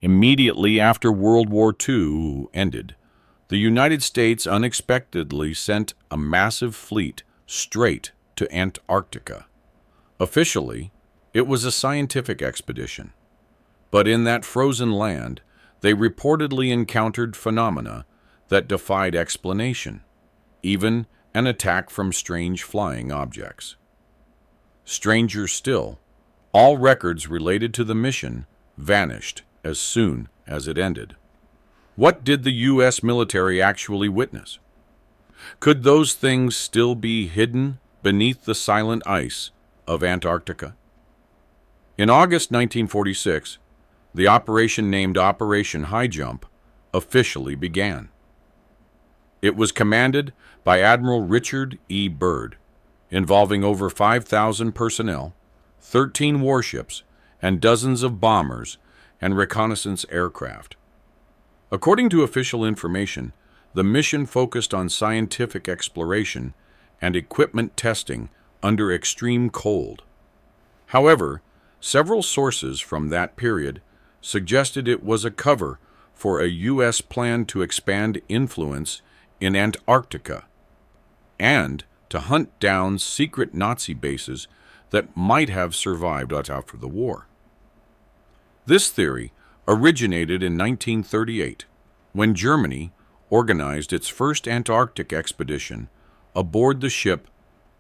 Immediately after World War II ended, the United States unexpectedly sent a massive fleet straight to Antarctica. Officially, it was a scientific expedition, but in that frozen land, they reportedly encountered phenomena that defied explanation, even an attack from strange flying objects. Stranger still, all records related to the mission vanished as soon as it ended. What did the U.S. military actually witness? Could those things still be hidden beneath the silent ice of Antarctica? In August 1946, the operation named Operation Highjump officially began. It was commanded by Admiral Richard E. Byrd, involving over 5,000 personnel, 13 warships, and dozens of bombers and reconnaissance aircraft. According to official information, the mission focused on scientific exploration and equipment testing under extreme cold. However, several sources from that period suggested it was a cover for a U.S. plan to expand influence in Antarctica and to hunt down secret Nazi bases that might have survived after the war. This theory originated in 1938, when Germany organized its first Antarctic expedition aboard the ship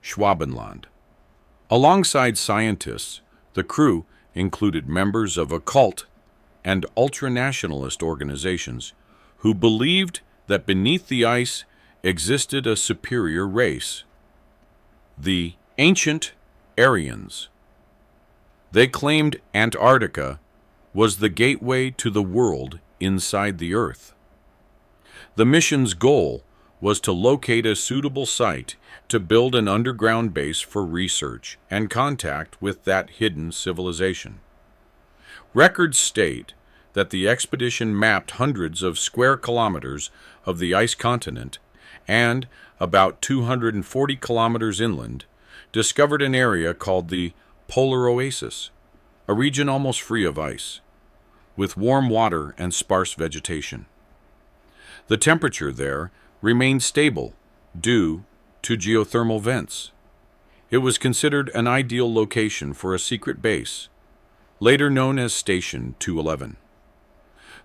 Schwabenland. Alongside scientists, the crew included members of occult and ultranationalist organizations who believed that beneath the ice existed a superior race, the ancient Aryans. They claimed Antarctica was the gateway to the world inside the Earth. The mission's goal was to locate a suitable site to build an underground base for research and contact with that hidden civilization. Records state that the expedition mapped hundreds of square kilometers of the ice continent and, about 240 kilometers inland, discovered an area called the Polar Oasis, a region almost free of ice, with warm water and sparse vegetation. The temperature there remained stable due to geothermal vents. It was considered an ideal location for a secret base, later known as Station 211.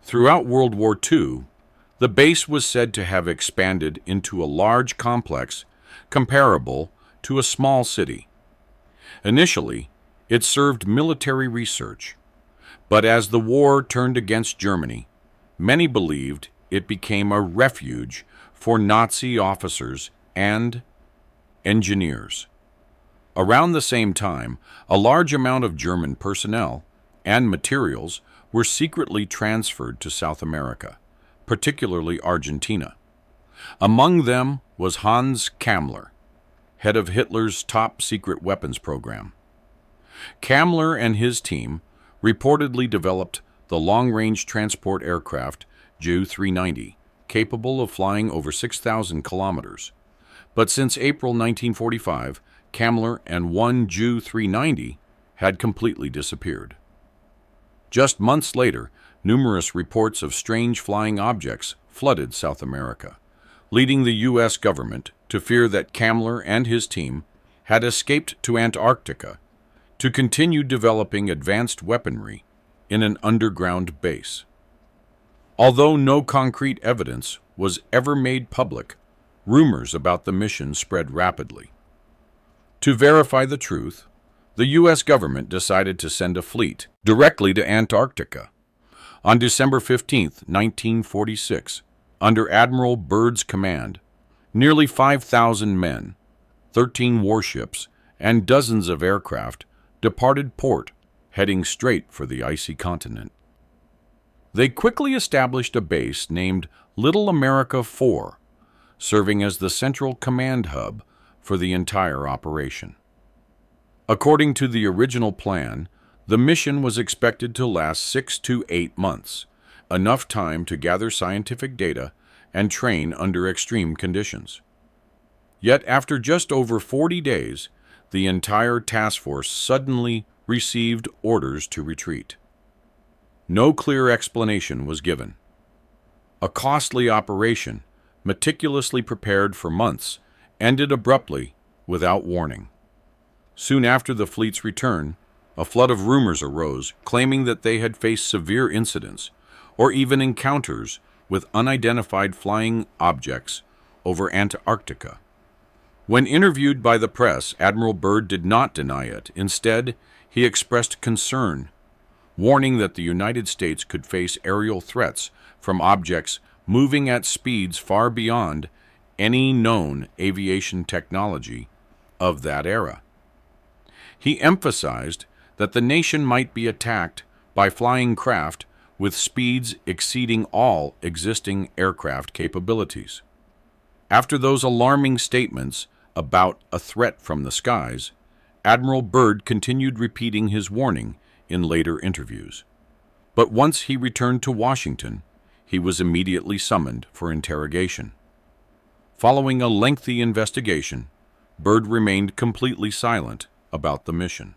Throughout World War II, the base was said to have expanded into a large complex comparable to a small city. Initially, it served military research, but as the war turned against Germany, many believed it became a refuge for Nazi officers and engineers. Around the same time, a large amount of German personnel and materials were secretly transferred to South America, particularly Argentina. Among them was Hans Kammler, head of Hitler's top-secret weapons program. Kammler and his team reportedly developed the long-range transport aircraft Ju-390, capable of flying over 6,000 kilometers. But since April 1945, Kammler and one Ju-390 had completely disappeared. Just months later, numerous reports of strange flying objects flooded South America, leading the U.S. government to fear that Kammler and his team had escaped to Antarctica to continue developing advanced weaponry in an underground base. Although no concrete evidence was ever made public, rumors about the mission spread rapidly. To verify the truth, the U.S. government decided to send a fleet directly to Antarctica. On December 15, 1946, under Admiral Byrd's command, nearly 5,000 men, 13 warships, and dozens of aircraft departed port, heading straight for the icy continent. They quickly established a base named Little America 4, serving as the central command hub for the entire operation. According to the original plan, the mission was expected to last 6 to 8 months, enough time to gather scientific data and train under extreme conditions. Yet after just over 40 days, the entire task force suddenly received orders to retreat. No clear explanation was given. A costly operation, meticulously prepared for months, ended abruptly without warning. Soon after the fleet's return, a flood of rumors arose claiming that they had faced severe incidents or even encounters with unidentified flying objects over Antarctica. When interviewed by the press, Admiral Byrd did not deny it. Instead, he expressed concern, warning that the United States could face aerial threats from objects moving at speeds far beyond any known aviation technology of that era. He emphasized that the nation might be attacked by flying craft with speeds exceeding all existing aircraft capabilities. After those alarming statements about a threat from the skies, Admiral Byrd continued repeating his warning in later interviews. But once he returned to Washington, he was immediately summoned for interrogation. Following a lengthy investigation, Byrd remained completely silent about the mission.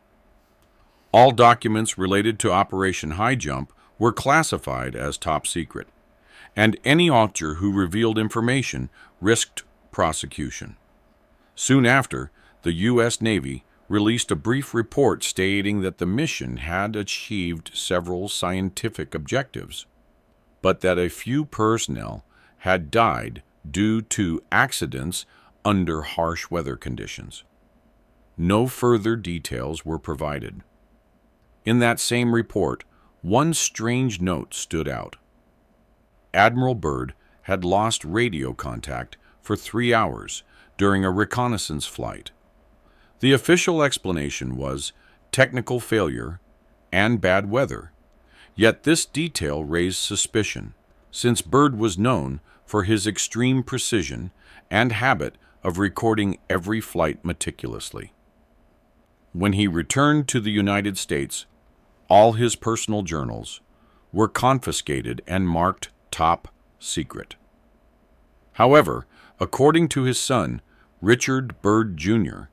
All documents related to Operation Highjump were classified as top secret, and any author who revealed information risked prosecution. Soon after, the U.S. Navy released a brief report stating that the mission had achieved several scientific objectives, but that a few personnel had died due to accidents under harsh weather conditions. No further details were provided. In that same report, one strange note stood out. Admiral Byrd had lost radio contact for 3 hours during a reconnaissance flight. The official explanation was technical failure and bad weather, yet this detail raised suspicion, since Byrd was known for his extreme precision and habit of recording every flight meticulously. When he returned to the United States, all his personal journals were confiscated and marked top secret. However, according to his son, Richard Byrd Jr.,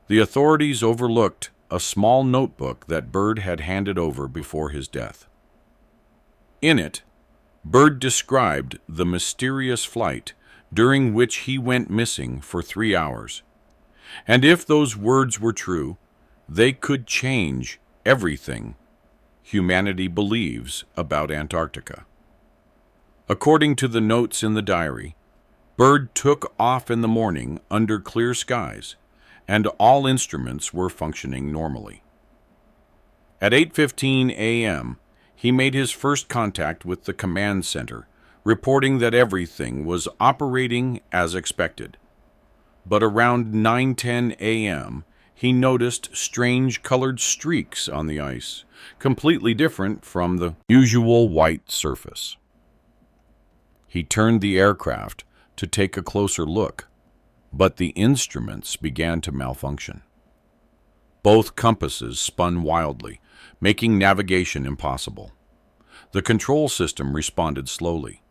the authorities overlooked a small notebook that Byrd had handed over before his death. In it, Byrd described the mysterious flight during which he went missing for 3 hours. And if those words were true, they could change everything humanity believes about Antarctica. According to the notes in the diary, Byrd took off in the morning under clear skies, and all instruments were functioning normally. At 8:15 a.m., he made his first contact with the command center, reporting that everything was operating as expected. But around 9:10 a.m., he noticed strange colored streaks on the ice, completely different from the usual white surface. He turned the aircraft to take a closer look, but the instruments began to malfunction. Both compasses spun wildly, making navigation impossible. The control system responded slowly,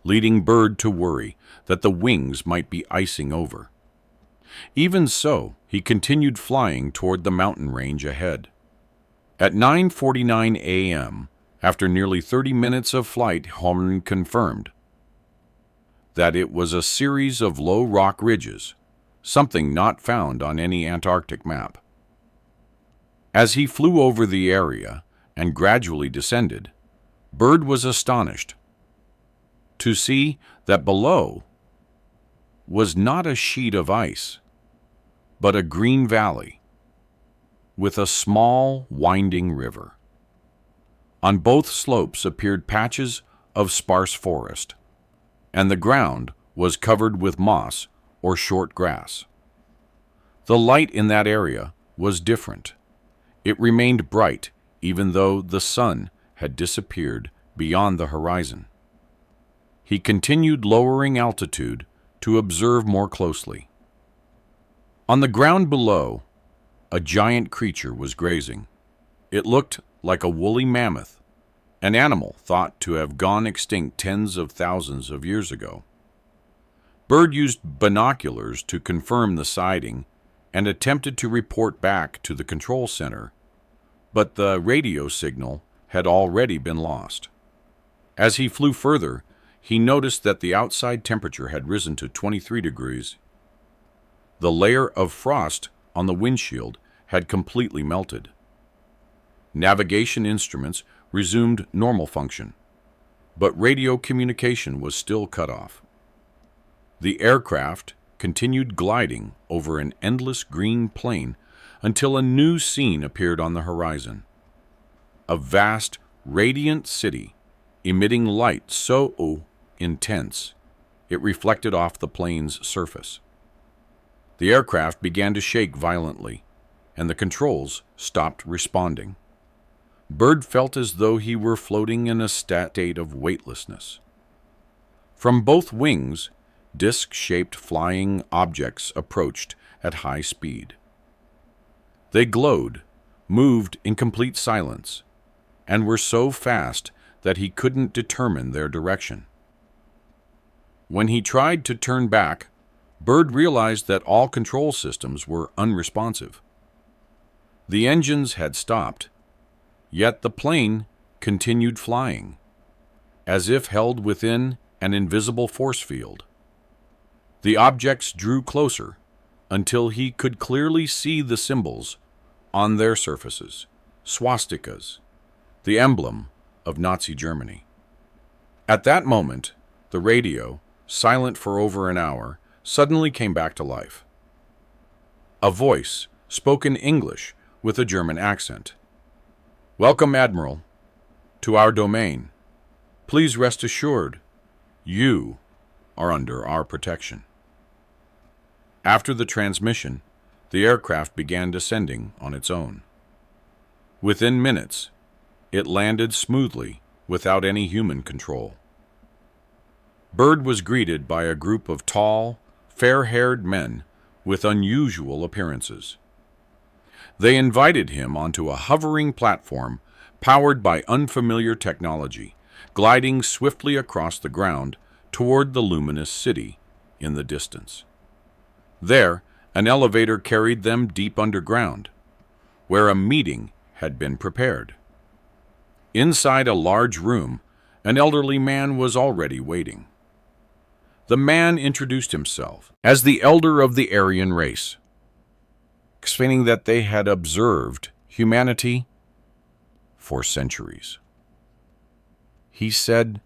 leading Byrd to worry that the wings might be icing over. Even so, he continued flying toward the mountain range ahead. At 9:49 a.m., after nearly 30 minutes of flight, Horn confirmed that it was a series of low rock ridges, something not found on any Antarctic map. As he flew over the area and gradually descended, Byrd was astonished to see that below was not a sheet of ice, but a green valley with a small winding river. On both slopes appeared patches of sparse forest, and the ground was covered with moss or short grass. The light in that area was different. It remained bright even though the sun had disappeared beyond the horizon. He continued lowering altitude to observe more closely. On the ground below, a giant creature was grazing. It looked like a woolly mammoth, an animal thought to have gone extinct tens of thousands of years ago. Byrd used binoculars to confirm the sighting and attempted to report back to the control center, but the radio signal had already been lost. As he flew further, he noticed that the outside temperature had risen to 23 degrees. The layer of frost on the windshield had completely melted. Navigation instruments resumed normal function, but radio communication was still cut off. The aircraft continued gliding over an endless green plain until a new scene appeared on the horizon. A vast, radiant city emitting light so intense it reflected off the plane's surface. The aircraft began to shake violently, and the controls stopped responding. Byrd felt as though he were floating in a state of weightlessness. From both wings, disc-shaped flying objects approached at high speed. They glowed, moved in complete silence, and were so fast that he couldn't determine their direction. When he tried to turn back, Byrd realized that all control systems were unresponsive. The engines had stopped, yet the plane continued flying, as if held within an invisible force field. The objects drew closer until he could clearly see the symbols on their surfaces, swastikas, the emblem of Nazi Germany. At that moment, the radio, silent for over an hour, suddenly came back to life. A voice spoke in English with a German accent. "Welcome, Admiral, to our domain. Please rest assured, you are under our protection." After the transmission, the aircraft began descending on its own. Within minutes, it landed smoothly without any human control. Byrd was greeted by a group of tall, fair-haired men with unusual appearances. They invited him onto a hovering platform powered by unfamiliar technology, gliding swiftly across the ground toward the luminous city in the distance. There, an elevator carried them deep underground, where a meeting had been prepared. Inside a large room, an elderly man was already waiting. The man introduced himself as the elder of the Aryan race, explaining that they had observed humanity for centuries. He said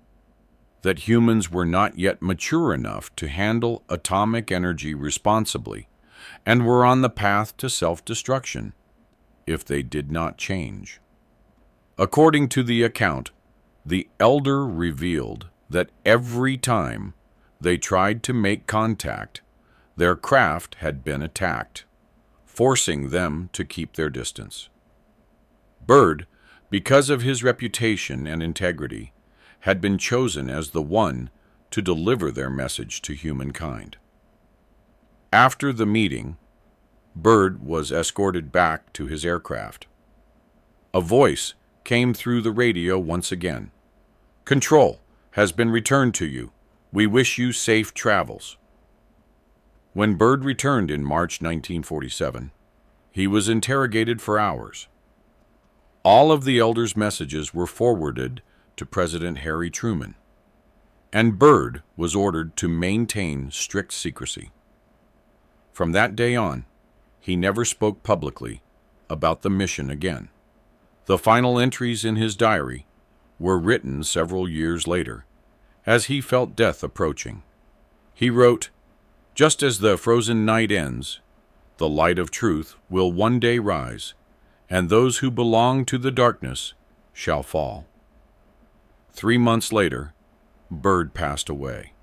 that humans were not yet mature enough to handle atomic energy responsibly and were on the path to self-destruction if they did not change. According to the account, the elder revealed that every time they tried to make contact, their craft had been attacked, forcing them to keep their distance. Byrd, because of his reputation and integrity, had been chosen as the one to deliver their message to humankind. After the meeting, Byrd was escorted back to his aircraft. A voice came through the radio once again. "Control has been returned to you. We wish you safe travels." When Byrd returned in March 1947, he was interrogated for hours. All of the elder's messages were forwarded to President Harry Truman, and Byrd was ordered to maintain strict secrecy. From that day on, he never spoke publicly about the mission again. The final entries in his diary were written several years later, as he felt death approaching. He wrote, "Just as the frozen night ends, the light of truth will one day rise, and those who belong to the darkness shall fall." 3 months later, Byrd passed away.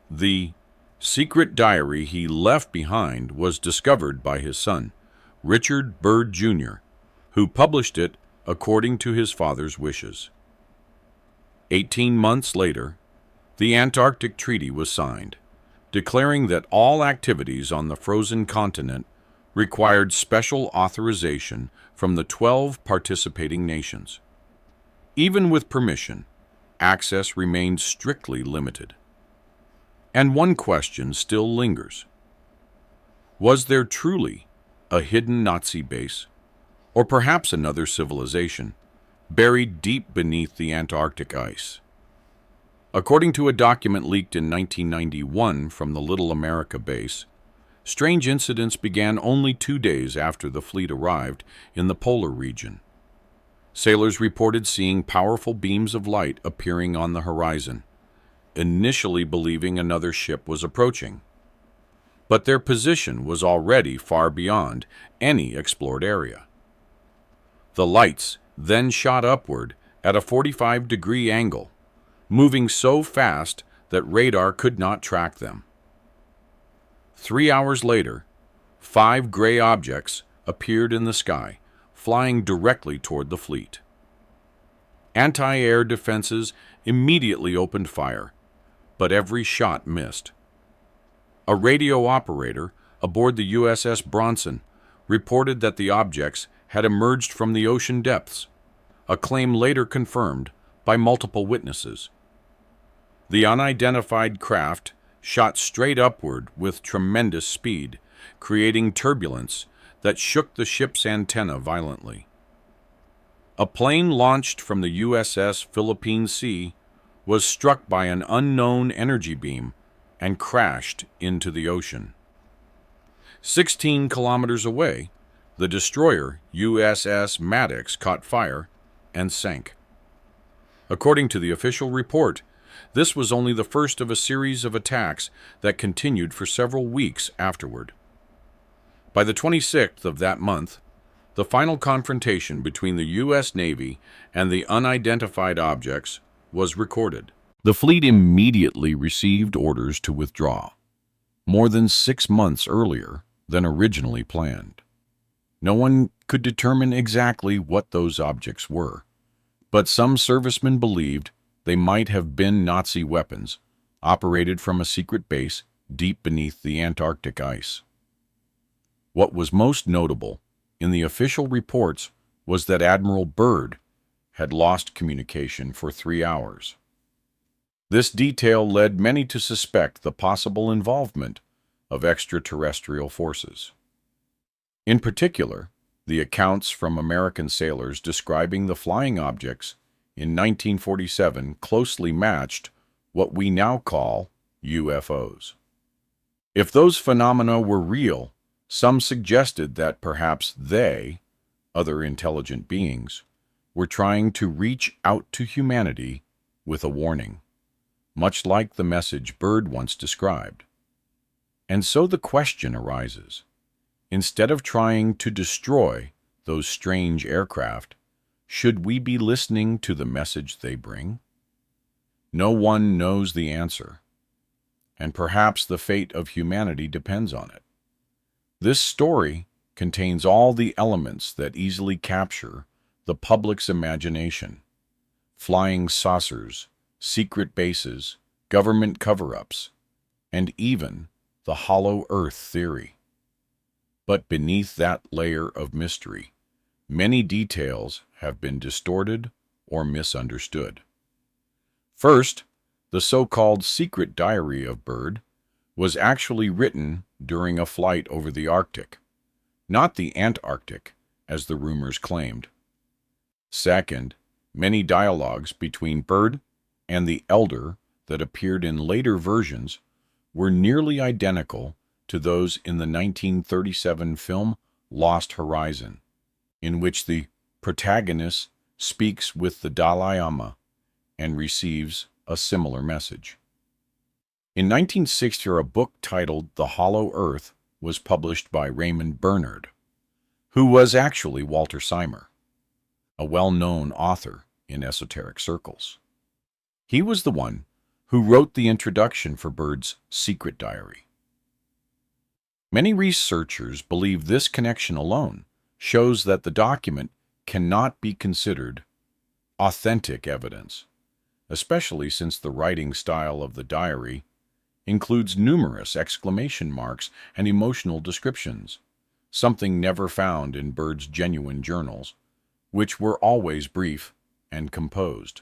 The secret diary he left behind was discovered by his son, Richard Byrd Jr., who published it according to his father's wishes. 18 months later, the Antarctic Treaty was signed, declaring that all activities on the frozen continent required special authorization from the 12 participating nations. Even with permission, access remained strictly limited. And one question still lingers. Was there truly a hidden Nazi base, or perhaps another civilization, buried deep beneath the Antarctic ice. According to a document leaked in 1991 from the Little America base, strange incidents began only 2 days after the fleet arrived in the polar region. Sailors reported seeing powerful beams of light appearing on the horizon, initially believing another ship was approaching. But their position was already far beyond any explored area. The lights then shot upward at a 45-degree angle, moving so fast that radar could not track them. 3 hours later, 5 gray objects appeared in the sky, flying directly toward the fleet. Anti-air defenses immediately opened fire, but every shot missed. A radio operator aboard the USS Bronson reported that the objects had emerged from the ocean depths, a claim later confirmed by multiple witnesses. The unidentified craft shot straight upward with tremendous speed, creating turbulence that shook the ship's antenna violently. A plane launched from the USS Philippine Sea was struck by an unknown energy beam and crashed into the ocean. 16 kilometers away, the destroyer USS Maddox caught fire and sank. According to the official report, this was only the first of a series of attacks that continued for several weeks afterward. By the 26th of that month, the final confrontation between the U.S. Navy and the unidentified objects was recorded. The fleet immediately received orders to withdraw, more than 6 months earlier than originally planned. No one could determine exactly what those objects were, but some servicemen believed they might have been Nazi weapons operated from a secret base deep beneath the Antarctic ice. What was most notable in the official reports was that Admiral Byrd had lost communication for 3 hours. This detail led many to suspect the possible involvement of extraterrestrial forces. In particular, the accounts from American sailors describing the flying objects in 1947 closely matched what we now call UFOs. If those phenomena were real, some suggested that perhaps they, other intelligent beings, were trying to reach out to humanity with a warning, much like the message Byrd once described. And so the question arises, instead of trying to destroy those strange aircraft, should we be listening to the message they bring? No one knows the answer, and perhaps the fate of humanity depends on it. This story contains all the elements that easily capture the public's imagination: flying saucers, secret bases, government cover-ups, and even the hollow earth theory. But beneath that layer of mystery, many details have been distorted or misunderstood. First, the so-called secret diary of Byrd was actually written during a flight over the Arctic, not the Antarctic, as the rumors claimed. Second, many dialogues between Byrd and the Elder that appeared in later versions were nearly identical to those in the 1937 film Lost Horizon, in which the protagonist speaks with the Dalai Lama and receives a similar message. In 1960, a book titled The Hollow Earth was published by Raymond Bernard, who was actually Walter Simer, a well-known author in esoteric circles. He was the one who wrote the introduction for Byrd's secret diary. Many researchers believe this connection alone shows that the document cannot be considered authentic evidence, especially since the writing style of the diary includes numerous exclamation marks and emotional descriptions, something never found in Byrd's genuine journals, which were always brief and composed.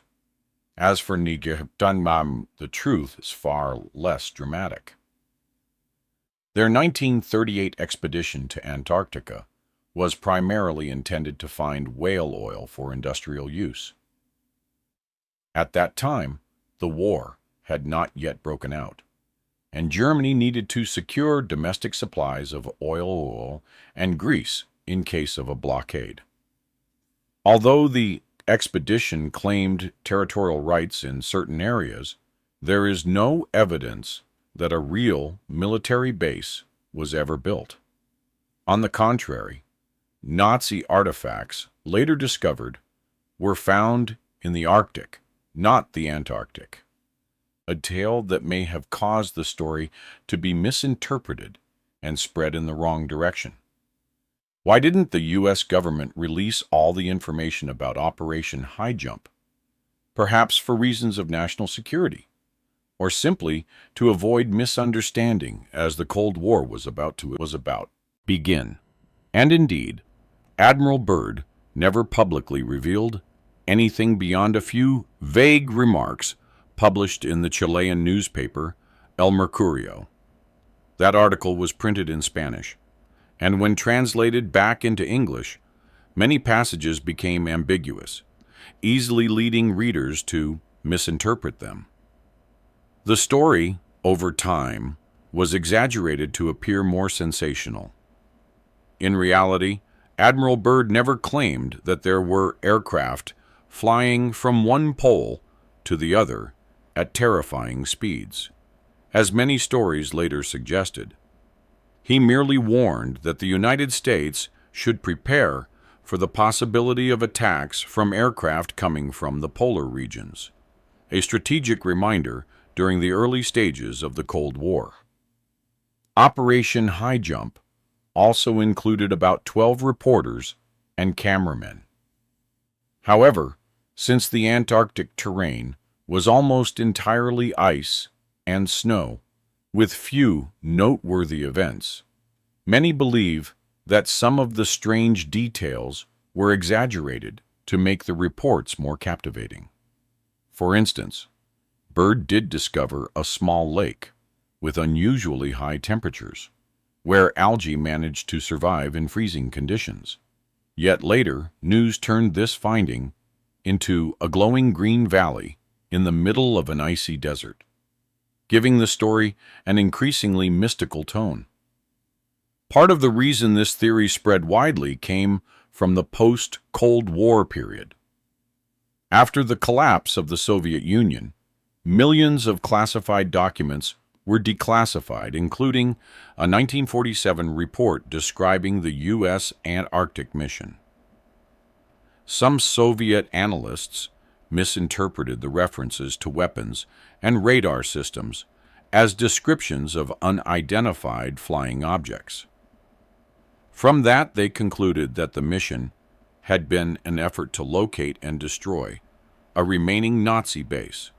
As for Nigel, the truth is far less dramatic. Their 1938 expedition to Antarctica was primarily intended to find whale oil for industrial use. At that time, the war had not yet broken out, and Germany needed to secure domestic supplies of oil and grease in case of a blockade. Although the expedition claimed territorial rights in certain areas, there is no evidence that a real military base was ever built. On the contrary, Nazi artifacts, later discovered, were found in the Arctic, not the Antarctic, a tale that may have caused the story to be misinterpreted and spread in the wrong direction. Why didn't the U.S. government release all the information about Operation Highjump? Perhaps for reasons of national security, or simply to avoid misunderstanding as the Cold War was about to begin. And indeed, Admiral Byrd never publicly revealed anything beyond a few vague remarks published in the Chilean newspaper El Mercurio. That article was printed in Spanish, and when translated back into English, many passages became ambiguous, easily leading readers to misinterpret them. The story, over time, was exaggerated to appear more sensational. In reality, Admiral Byrd never claimed that there were aircraft flying from one pole to the other at terrifying speeds, as many stories later suggested. He merely warned that the United States should prepare for the possibility of attacks from aircraft coming from the polar regions, a strategic reminder during the early stages of the Cold War. Operation Highjump also included about 12 reporters and cameramen. However, since the Antarctic terrain was almost entirely ice and snow, with few noteworthy events, many believe that some of the strange details were exaggerated to make the reports more captivating. For instance, Byrd did discover a small lake with unusually high temperatures, where algae managed to survive in freezing conditions. Yet later, news turned this finding into a glowing green valley in the middle of an icy desert, giving the story an increasingly mystical tone. Part of the reason this theory spread widely came from the post-Cold War period. After the collapse of the Soviet Union, millions of classified documents were declassified, including a 1947 report describing the U.S. Antarctic mission. Some Soviet analysts misinterpreted the references to weapons and radar systems as descriptions of unidentified flying objects. From that, they concluded that the mission had been an effort to locate and destroy a remaining Nazi base.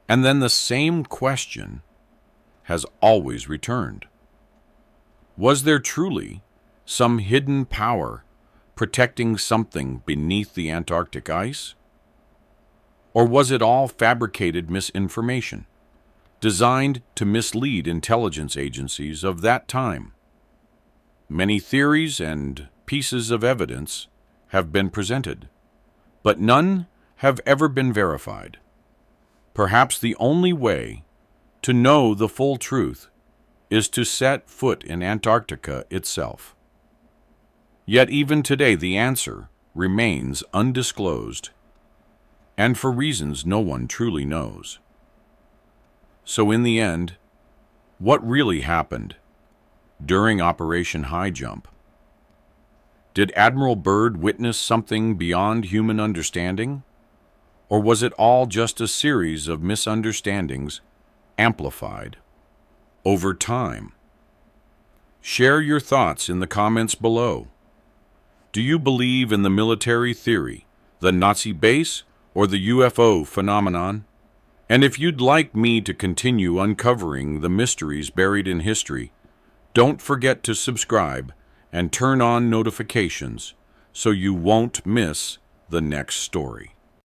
And then the same question has always returned. Was there truly some hidden power protecting something beneath the Antarctic ice? Or was it all fabricated misinformation, designed to mislead intelligence agencies of that time? Many theories and pieces of evidence have been presented, but none have ever been verified. Perhaps the only way to know the full truth is to set foot in Antarctica itself. Yet even today the answer remains undisclosed, and for reasons no one truly knows. So in the end, what really happened during Operation Highjump? Did Admiral Byrd witness something beyond human understanding? Or was it all just a series of misunderstandings amplified over time? Share your thoughts in the comments below. Do you believe in the military theory, the Nazi base, or the UFO phenomenon? And if you'd like me to continue uncovering the mysteries buried in history, don't forget to subscribe and turn on notifications so you won't miss the next story.